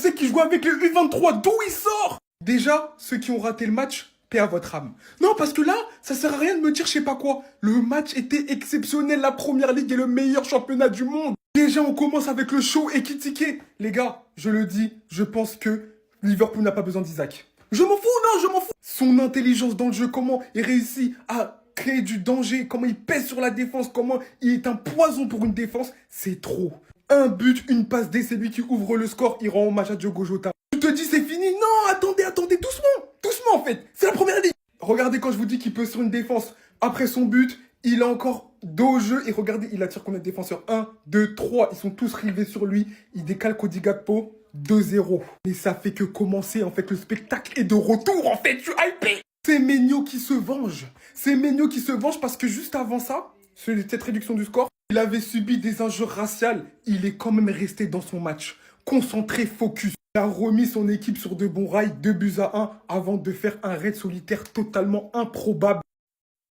sait qu'il joue avec le U23, d'où il sort? Déjà, ceux qui ont raté le match, paix à votre âme. Non, parce que là, ça sert à rien de me dire je sais pas quoi. Le match était exceptionnel, la première ligue est le meilleur championnat du monde. Déjà, on commence avec le show Ekitike. Les gars, je le dis, je pense que Liverpool n'a pas besoin d'Isaac. Je m'en fous, non, je m'en fous. Son intelligence dans le jeu, comment il réussit à créer du danger, comment il pèse sur la défense, comment il est un poison pour une défense, c'est trop. Un but, une passe D, c'est lui qui ouvre le score, il rend hommage à Diogo Jota. Tu te dis c'est fini? Non, attendez, doucement en fait, c'est la première ligue. Regardez quand je vous dis qu'il peut sur une défense, après son but, il a encore dos au jeu, et regardez, il attire combien de défenseurs? 1, 2, 3, ils sont tous rivés sur lui, il décale Cody Gakpo, 2-0. Mais ça fait que commencer, en fait, le spectacle est de retour, en fait, je suis hypé. C'est Maignan qui se venge. C'est Maignan qui se venge parce que juste avant ça, cette réduction du score, il avait subi des injures raciales. Il est quand même resté dans son match. Concentré, focus. Il a remis son équipe sur de bons rails, 2-1, avant de faire un raid solitaire totalement improbable.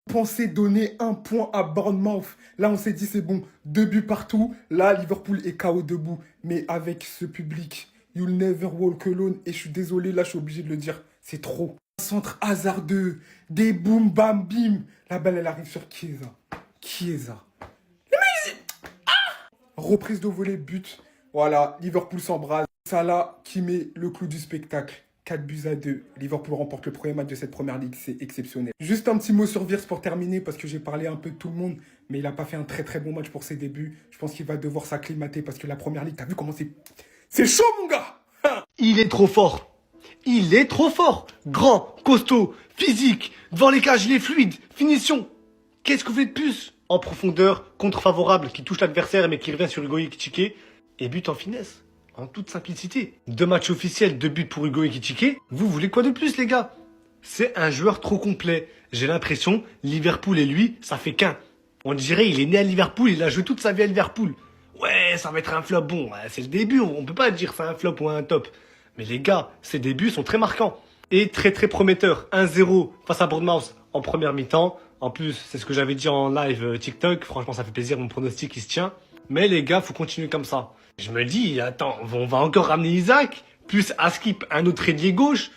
On pensait donner un point à Bournemouth. Là, on s'est dit, c'est bon, 2 buts partout. Là, Liverpool est KO debout. Mais avec ce public, you'll never walk alone. Et je suis désolé, là, je suis obligé de le dire, c'est trop. Un centre hasardeux, des boum bam bim. La balle, elle arrive sur Chiesa. Chiesa. Reprise de volée, but. Voilà, Liverpool s'embrase. Salah qui met le clou du spectacle. 4-2. Liverpool remporte le premier match de cette première ligue, c'est exceptionnel. Juste un petit mot sur Wirtz pour terminer, parce que j'ai parlé un peu de tout le monde, mais il n'a pas fait un très bon match pour ses débuts. Je pense qu'il va devoir s'acclimater, parce que la première ligue, t'as vu comment c'est... C'est chaud, mon gars. Il est trop fort. Il est trop fort. Grand, costaud, physique, devant les cages, il est fluide, finition. Qu'est-ce que vous voulez de plus? En profondeur, contre favorable, qui touche l'adversaire mais qui revient sur Hugo Ekitike, et but en finesse, en toute simplicité. 2 matchs officiels, 2 buts pour Hugo Ekitike. Vous voulez quoi de plus, les gars? C'est un joueur trop complet. J'ai l'impression, Liverpool et lui, ça fait qu'un. On dirait il est né à Liverpool, il a joué toute sa vie à Liverpool. Ouais, ça va être un flop. Bon, c'est le début, on peut pas dire c'est un flop ou un top. Mais les gars, ces débuts sont très marquants. Et très prometteurs. 1-0 face à Bournemouth en première mi-temps. En plus, c'est ce que j'avais dit en live TikTok. Franchement, ça fait plaisir, mon pronostic il se tient. Mais les gars, faut continuer comme ça. Je me dis, attends, on va encore ramener Isaac, plus Askip, un autre ailier gauche.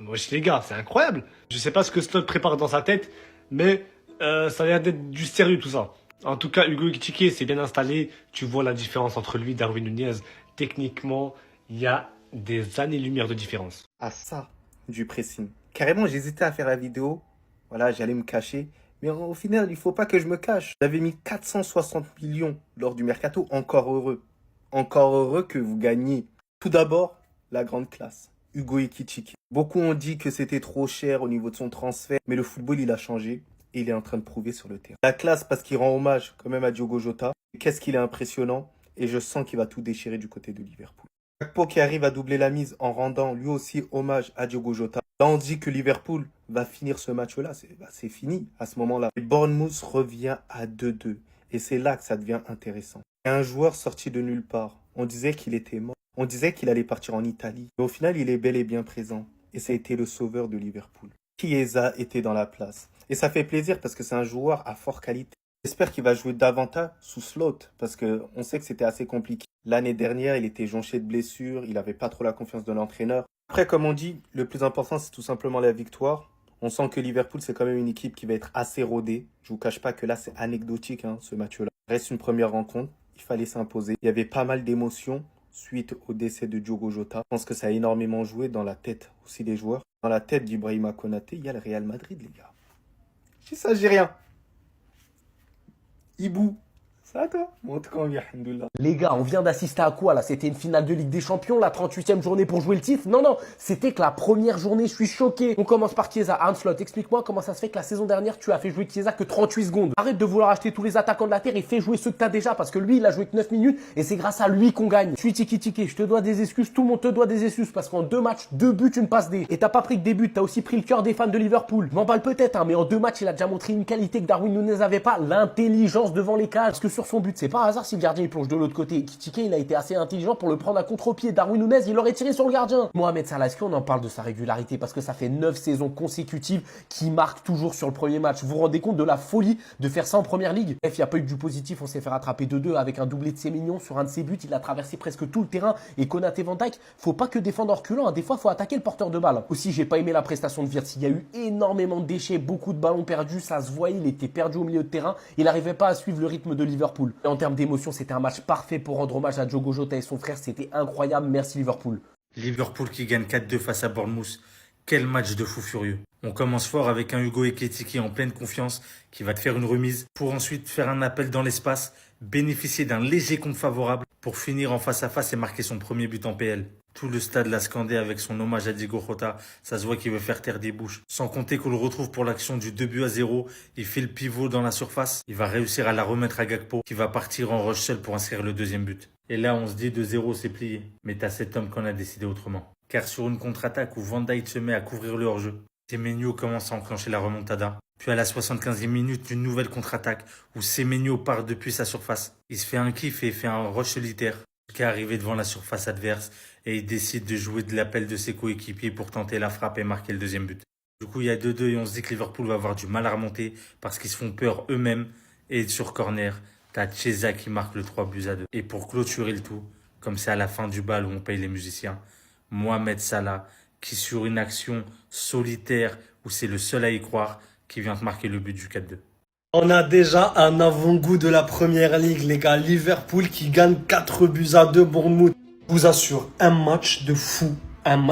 Moi, les gars, c'est incroyable. Je sais pas ce que Slot prépare dans sa tête, mais ça a l'air d'être du sérieux tout ça. En tout cas, Hugo Ekitike s'est bien installé. Tu vois la différence entre lui et Darwin Nunez. Techniquement, il y a des années-lumière de différence. À ça, du pressing. Carrément, j'hésitais à faire la vidéo. Voilà, j'allais me cacher. Mais au final, il faut pas que je me cache. J'avais mis 460 millions lors du mercato. Encore heureux. Encore heureux que vous gagniez. Tout d'abord, la grande classe. Hugo Ekitike. Beaucoup ont dit que c'était trop cher au niveau de son transfert. Mais le football, il a changé. Et il est en train de prouver sur le terrain. La classe parce qu'il rend hommage quand même à Diogo Jota. Qu'est-ce qu'il est impressionnant. Et je sens qu'il va tout déchirer du côté de Liverpool. Gakpo qui arrive à doubler la mise en rendant lui aussi hommage à Diogo Jota. Là, on dit que Liverpool va finir ce match-là. C'est fini à ce moment-là. Et Bournemouth revient à 2-2. Et c'est là que ça devient intéressant. Et un joueur sorti de nulle part. On disait qu'il était mort. On disait qu'il allait partir en Italie. Mais au final, il est bel et bien présent. Et ça a été le sauveur de Liverpool. Chiesa était dans la place. Et ça fait plaisir parce que c'est un joueur à forte qualité. J'espère qu'il va jouer davantage sous Slot parce qu'on sait que c'était assez compliqué. L'année dernière, il était jonché de blessures, il n'avait pas trop la confiance de l'entraîneur. Après, comme on dit, le plus important, c'est tout simplement la victoire. On sent que Liverpool, c'est quand même une équipe qui va être assez rodée. Je vous cache pas que là, c'est anecdotique, ce match-là. Reste une première rencontre, il fallait s'imposer. Il y avait pas mal d'émotions suite au décès de Diogo Jota. Je pense que ça a énormément joué dans la tête aussi des joueurs. Dans la tête d'Ibrahima Konaté, il y a le Real Madrid, les gars. Je dis ça, j'ai rien. Ibou, ça va toi? Montre combien, alhamdoulilah. Les gars, on vient d'assister à quoi là? C'était une finale de Ligue des Champions, la 38e journée pour jouer le titre? Non, c'était que la première journée, je suis choqué. On commence par Chiesa. Slot, explique-moi comment ça se fait que la saison dernière, tu as fait jouer Chiesa que 38 secondes. Arrête de vouloir acheter tous les attaquants de la terre et fais jouer ceux que tu as déjà parce que lui, il a joué que 9 minutes et c'est grâce à lui qu'on gagne. Je suis tiki-tiki, je te dois des excuses, tout le monde te doit des excuses parce qu'en 2 matchs, 2 buts, une passe D. Et t'as pas pris que des buts, t'as aussi pris le cœur des fans de Liverpool. Je m'emballe peut-être, mais en 2 matchs, il a déjà montré une qualité que Darwin Nunez n'avait pas, l'intelligence devant les cages. Parce que sur sur son but. C'est pas un hasard si le gardien il plonge de l'autre côté. Ekitike, il a été assez intelligent pour le prendre à contre-pied. Darwin Nunez, il aurait tiré sur le gardien. Mohamed Salah, est-ce qu'on en parle de sa régularité? Parce que ça fait 9 saisons consécutives qu'il marque toujours sur le premier match. Vous vous rendez compte de la folie de faire ça en première ligue? Bref, il n'y a pas eu du positif. On s'est fait rattraper 2-2 avec un doublé de Semenyo sur un de ses buts. Il a traversé presque tout le terrain. Et Konaté Van Dijk, faut pas que défendre en reculant. Des fois, faut attaquer le porteur de balle. Aussi, j'ai pas aimé la prestation de Wirtz. Il y a eu énormément de déchets, beaucoup de ballons perdus. Ça se voyait, il était perdu au milieu de terrain. Il n'arrivait pas à suivre le rythme de Liverpool. Et en termes d'émotion, c'était un match parfait pour rendre hommage à Diogo Jota et son frère. C'était incroyable. Merci Liverpool. Liverpool qui gagne 4-2 face à Bournemouth. Quel match de fou furieux. On commence fort avec un Hugo Ekitike en pleine confiance qui va te faire une remise pour ensuite faire un appel dans l'espace, bénéficier d'un léger compte favorable pour finir en face à face et marquer son premier but en PL. Tout le stade l'a scandé avec son hommage à Diogo Jota. Ça se voit qu'il veut faire taire des bouches. Sans compter qu'on le retrouve pour l'action du 2-0. Il fait le pivot dans la surface. Il va réussir à la remettre à Gakpo qui va partir en rush seul pour inscrire le deuxième but. Et là, on se dit 2-0, c'est plié. Mais t'as cet homme qu'on a décidé autrement. Car sur une contre-attaque où Van Dijk se met à couvrir le hors-jeu, Semenyo commence à enclencher la remontada. Puis à la 75e minute, une nouvelle contre-attaque où Semenyo part depuis sa surface. Il se fait un kiff et fait un rush solitaire jusqu'à arriver devant la surface adverse et il décide de jouer de l'appel de ses coéquipiers pour tenter la frappe et marquer le deuxième but. Du coup, il y a 2-2 et on se dit que Liverpool va avoir du mal à remonter parce qu'ils se font peur eux-mêmes. Et sur corner, t'as Chiesa qui marque le 3-2. Et pour clôturer le tout, comme c'est à la fin du bal où on paye les musiciens, Mohamed Salah qui sur une action solitaire où c'est le seul à y croire qui vient de marquer le but du 4-2. On a déjà un avant-goût de la première ligue, les gars. Liverpool qui gagne 4-2 Bournemouth. Je vous assure, un match de fou.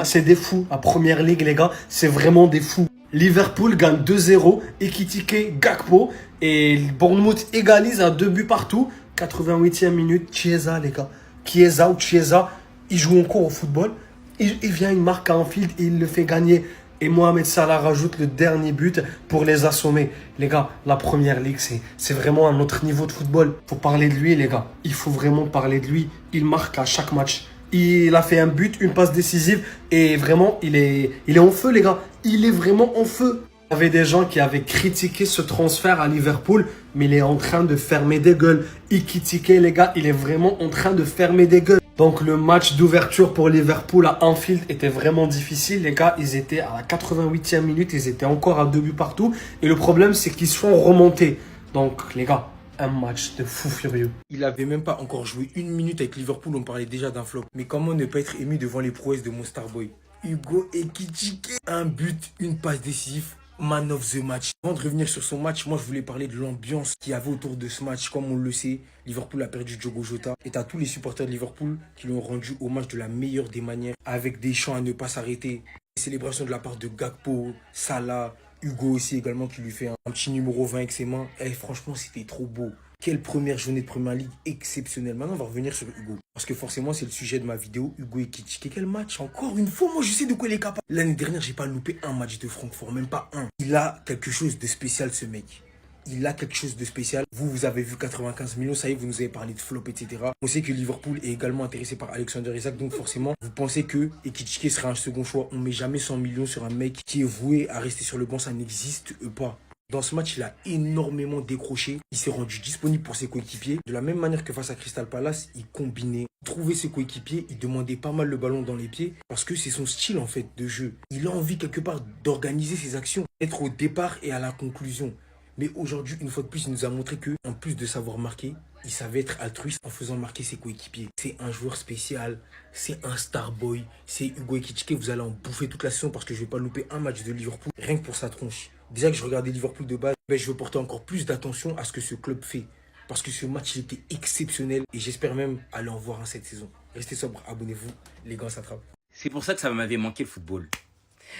C'est des fous. La première ligue, les gars, c'est vraiment des fous. Liverpool gagne 2-0. Ekitike, Gakpo. Et Bournemouth égalise à 2 buts partout. 88e minute. Chiesa, les gars. Chiesa, il joue encore au football. Il vient, il marque à Anfield et il le fait gagner. Et Mohamed Salah rajoute le dernier but pour les assommer. Les gars, la première ligue, c'est vraiment un autre niveau de football. Faut parler de lui, les gars. Il faut vraiment parler de lui. Il marque à chaque match. Il a fait un but, une passe décisive. Et vraiment, il est en feu, les gars. Il est vraiment en feu. Il y avait des gens qui avaient critiqué ce transfert à Liverpool. Mais il est en train de fermer des gueules. Ekitike, les gars, il est vraiment en train de fermer des gueules. Donc le match d'ouverture pour Liverpool à Anfield était vraiment difficile. Les gars, ils étaient à la 88e minute, ils étaient encore à 2 buts partout. Et le problème, c'est qu'ils se font remonter. Donc les gars, un match de fou furieux. Il avait même pas encore joué 1 minute avec Liverpool, on parlait déjà d'un flop. Mais comment ne pas être ému devant les prouesses de mon Starboy? Hugo Ekitike, un but, une passe décisive. Man of the match. Avant de revenir sur son match, moi je voulais parler de l'ambiance qu'il y avait autour de ce match. Comme on le sait, Liverpool a perdu Diogo Jota. Et t'as tous les supporters de Liverpool qui lui ont rendu hommage de la meilleure des manières, avec des chants à ne pas s'arrêter. Des célébrations de la part de Gakpo, Salah, Hugo aussi également qui lui fait un petit numéro 20 avec ses mains. Et franchement, c'était trop beau. Quelle première journée de Première Ligue exceptionnelle. Maintenant, on va revenir sur Hugo. Parce que forcément, c'est le sujet de ma vidéo. Hugo Ekitike, quel match? Encore une fois, moi, je sais de quoi il est capable. L'année dernière, j'ai pas loupé un match de Francfort, même pas un. Il a quelque chose de spécial, ce mec. Il a quelque chose de spécial. Vous avez vu 95 millions, ça y est, vous nous avez parlé de flop, etc. On sait que Liverpool est également intéressé par Alexander Isak, donc forcément, vous pensez que Ekitike sera un second choix. On met jamais 100 millions sur un mec qui est voué à rester sur le banc, ça n'existe pas. Dans ce match, il a énormément décroché. Il s'est rendu disponible pour ses coéquipiers. De la même manière que face à Crystal Palace, il combinait. Il trouvait ses coéquipiers, il demandait pas mal le ballon dans les pieds parce que c'est son style en fait de jeu. Il a envie quelque part d'organiser ses actions, être au départ et à la conclusion. Mais aujourd'hui, une fois de plus, il nous a montré que, en plus de savoir marquer, il savait être altruiste en faisant marquer ses coéquipiers. C'est un joueur spécial, c'est un starboy, c'est Hugo Ekitike. Vous allez en bouffer toute la saison parce que je ne vais pas louper un match de Liverpool, rien que pour sa tronche. Déjà que je regardais Liverpool de base, je veux porter encore plus d'attention à ce que ce club fait. Parce que ce match, il était exceptionnel et j'espère même aller en voir un cette saison. Restez sobre, abonnez-vous, les gars, ça attrape. C'est pour ça que ça m'avait manqué le football.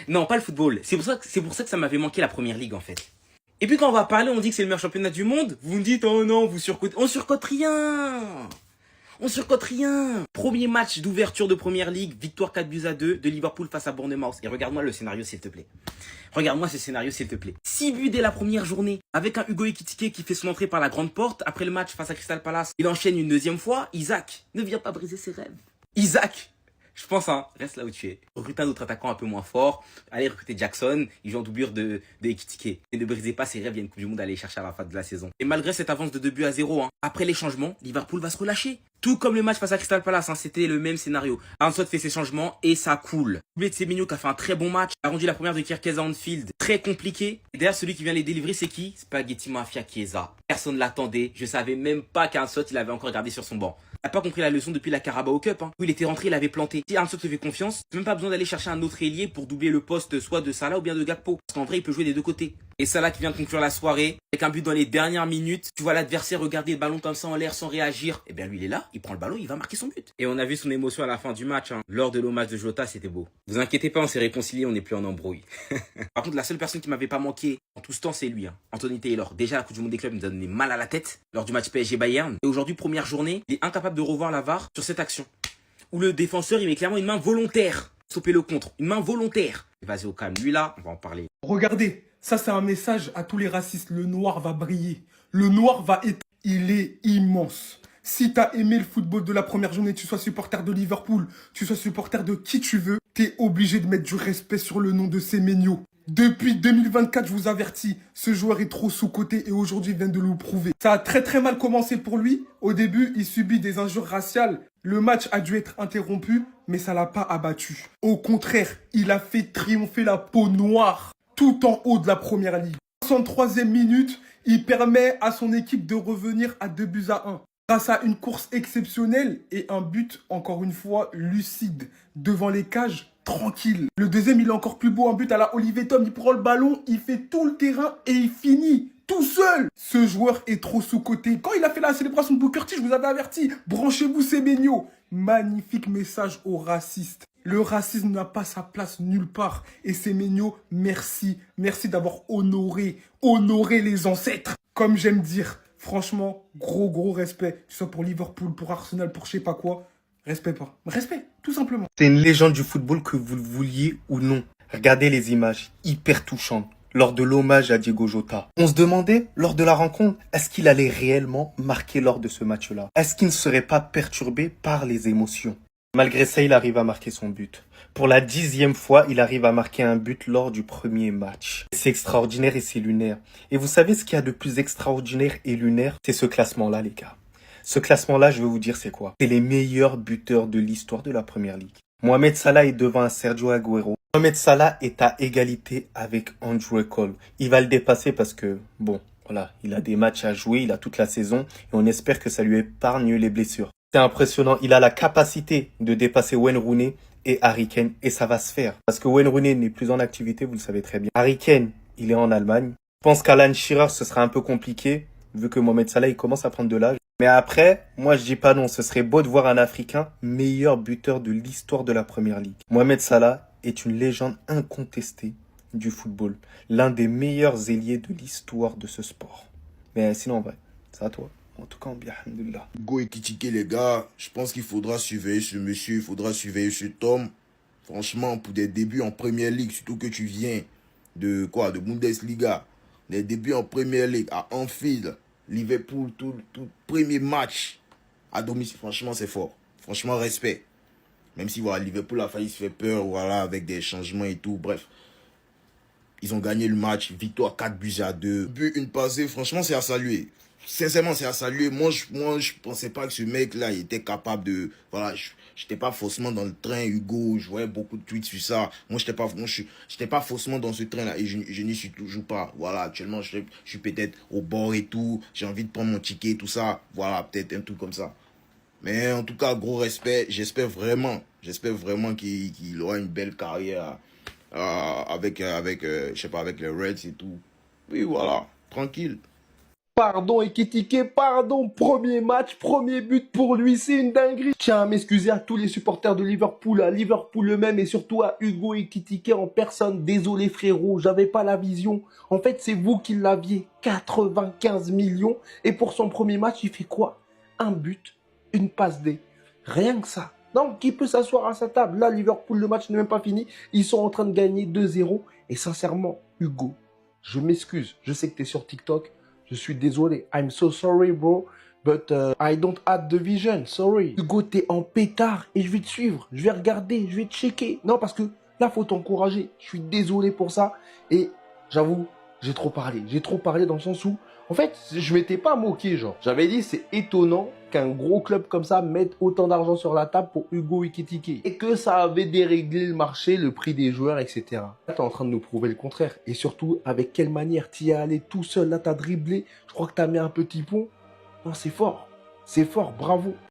Non, pas le football. C'est pour ça que ça m'avait manqué la première ligue, en fait. Et puis quand on va parler, on dit que c'est le meilleur championnat du monde. Vous me dites, oh non, vous surcotez. On surcote rien. On surcote rien. Premier match d'ouverture de première ligue, victoire 4-2 de Liverpool face à Bournemouth. Et regarde-moi le scénario, s'il te plaît. Regarde-moi ce scénario, s'il te plaît. 6 buts dès la première journée, avec un Hugo Ekitike qui fait son entrée par la grande porte. Après le match face à Crystal Palace, il enchaîne une deuxième fois. Isaac ne vient pas briser ses rêves. Isaac Je pense, hein, reste là où tu es. Recrute un autre attaquant un peu moins fort. Allez recruter Jackson. Il joue en doublure de Ekitike. Et ne brisez pas ses rêves. Il y a une Coupe du Monde à aller chercher à la fin de la saison. Et malgré cette avance de 2-0, hein, après les changements, Liverpool va se relâcher. Tout comme le match face à Crystal Palace, hein, c'était le même scénario. Arnott fait ses changements et ça coule. Doublé de Semenyo qui a fait un très bon match. A rendu la première de Kirkez à Anfield très compliqué. Et derrière, celui qui vient les délivrer, c'est qui? Spaghetti Mafia Chiesa. Personne ne l'attendait. Je savais même pas qu'Arnott, il avait encore gardé sur son banc. Il n'a pas compris la leçon depuis la Carabao Cup, hein, où il était rentré, il avait planté. Si Arnott te fait confiance, tu n'as même pas besoin d'aller chercher un autre ailier pour doubler le poste soit de Salah ou bien de Gakpo. Parce qu'en vrai, il peut jouer des deux côtés. Et Salah qui vient de conclure la soirée, avec un but dans les dernières minutes. Tu vois l'adversaire regarder le ballon comme ça en l'air sans réagir. Et bien lui, il est là, il prend le ballon, il va marquer son but. Et on a vu son émotion à la fin du match, hein. Lors de l'hommage de Jota, c'était beau. Vous inquiétez pas, on s'est réconciliés, on n'est plus en embrouille. Par contre, la seule personne qui m'avait pas manqué en tout ce temps, c'est lui, hein. Anthony Taylor. Déjà, la Coupe du Monde des clubs nous a donné mal à la tête lors du match PSG Bayern. Et aujourd'hui, première journée, il est incapable de revoir la VAR sur cette action. Où le défenseur, il met clairement une main volontaire. Stopper le contre. Une main volontaire. Vas-y au calme. Lui là, on va en parler. Regardez, ça c'est un message à tous les racistes. Le noir va briller. Le noir va être... Il est immense. Si t'as aimé le football de la première journée, tu sois supporter de Liverpool, tu sois supporter de qui tu veux, t'es obligé de mettre du respect sur le nom de Semenyo. Depuis 2024, je vous avertis, ce joueur est trop sous-coté et aujourd'hui il vient de le prouver. Ça a très mal commencé pour lui. Au début, il subit des injures raciales. Le match a dû être interrompu, mais ça l'a pas abattu. Au contraire, il a fait triompher la peau noire tout en haut de la première ligue. 63e minute, il permet à son équipe de revenir à 2-1. Grâce à une course exceptionnelle et un but, encore une fois, lucide. Devant les cages, tranquille. Le deuxième, il est encore plus beau, un but à la Olivier Tom. Il prend le ballon, il fait tout le terrain et il finit tout seul. Ce joueur est trop sous-coté. Quand il a fait la célébration de Booker T, je vous avais averti. Branchez-vous, Semenyo. Magnifique message aux racistes. Le racisme n'a pas sa place nulle part. Et Semenyo, merci. Merci d'avoir honoré les ancêtres. Comme j'aime dire, franchement, gros respect. Que ce soit pour Liverpool, pour Arsenal, pour je sais pas quoi. Respect pas. Respect, tout simplement. C'est une légende du football que vous le vouliez ou non. Regardez les images, hyper touchantes, lors de l'hommage à Diego Jota. On se demandait, lors de la rencontre, est-ce qu'il allait réellement marquer lors de ce match-là? Est-ce qu'il ne serait pas perturbé par les émotions? Malgré ça, il arrive à marquer son but. Pour la 10e fois, il arrive à marquer un but lors du premier match. C'est extraordinaire et c'est lunaire. Et vous savez ce qu'il y a de plus extraordinaire et lunaire? C'est ce classement-là, les gars. Ce classement-là, je vais vous dire c'est quoi. C'est les meilleurs buteurs de l'histoire de la Première Ligue. Mohamed Salah est devant Sergio Aguero. Mohamed Salah est à égalité avec Andrew Cole. Il va le dépasser parce que, bon, voilà, il a des matchs à jouer, il a toute la saison et on espère que ça lui épargne les blessures. C'est impressionnant, il a la capacité de dépasser Wayne Rooney et Harry Kane et ça va se faire. Parce que Wayne Rooney n'est plus en activité, vous le savez très bien. Harry Kane, il est en Allemagne. Je pense qu'Alan Shearer, ce sera un peu compliqué vu que Mohamed Salah, il commence à prendre de l'âge. Mais après, moi je dis pas non, ce serait beau de voir un Africain meilleur buteur de l'histoire de la Première Ligue. Mohamed Salah est une légende incontestée du football, l'un des meilleurs ailiers de l'histoire de ce sport. Mais sinon en vrai, c'est à toi. En tout cas, bien, alhamdoulilah. Go et critiquer les gars, je pense qu'il faudra surveiller ce monsieur, il faudra surveiller cet homme. Franchement, pour des débuts en Première Ligue, surtout que tu viens de Bundesliga, des débuts en Première Ligue à Anfield, Liverpool, tout premier match à domicile, franchement c'est fort. Franchement respect. Même si voilà, Liverpool a failli se faire peur, voilà, avec des changements et tout, bref. Ils ont gagné le match, victoire 4-2. But, une passée, franchement c'est à saluer. Sincèrement c'est à saluer. Moi je pensais pas que ce mec là il était capable de... Voilà, j'étais pas forcément dans le train, Hugo, je voyais beaucoup de tweets sur ça. Moi j'étais pas forcément dans ce train là et je n'y suis toujours pas. Voilà, actuellement je suis peut-être au bord et tout, j'ai envie de prendre mon ticket, tout ça. Voilà, peut-être un truc comme ça. Mais en tout cas, gros respect, j'espère vraiment qu'il aura une belle carrière avec je sais pas, avec les Reds et tout. Oui, voilà, tranquille. Pardon Ekitike, pardon, premier match, premier but pour lui, c'est une dinguerie. Je tiens à m'excuser à tous les supporters de Liverpool, à Liverpool eux-mêmes et surtout à Hugo Ekitike en personne. Désolé frérot, j'avais pas la vision. En fait, c'est vous qui l'aviez, 95 millions. Et pour son premier match, il fait quoi? Un but, une passe D. Rien que ça. Donc, qui peut s'asseoir à sa table? Là, Liverpool, le match n'est même pas fini. Ils sont en train de gagner 2-0. Et sincèrement, Hugo, je m'excuse. Je sais que tu es sur TikTok. Je suis désolé. I'm so sorry, bro. But I don't have the vision, sorry. Hugo, t'es en pétard et je vais te suivre. Je vais regarder, je vais te checker. Non, parce que là, faut t'encourager. Je suis désolé pour ça. Et j'avoue, j'ai trop parlé. J'ai trop parlé dans le sens où, en fait, je m'étais pas moqué, genre. J'avais dit, c'est étonnant qu'un gros club comme ça mette autant d'argent sur la table pour Hugo Ekitike. Et que ça avait déréglé le marché, le prix des joueurs, etc. Là, t'es en train de nous prouver le contraire. Et surtout, avec quelle manière t'y es allé tout seul. Là, t'as dribblé. Je crois que t'as mis un petit pont. Non, c'est fort. C'est fort, bravo.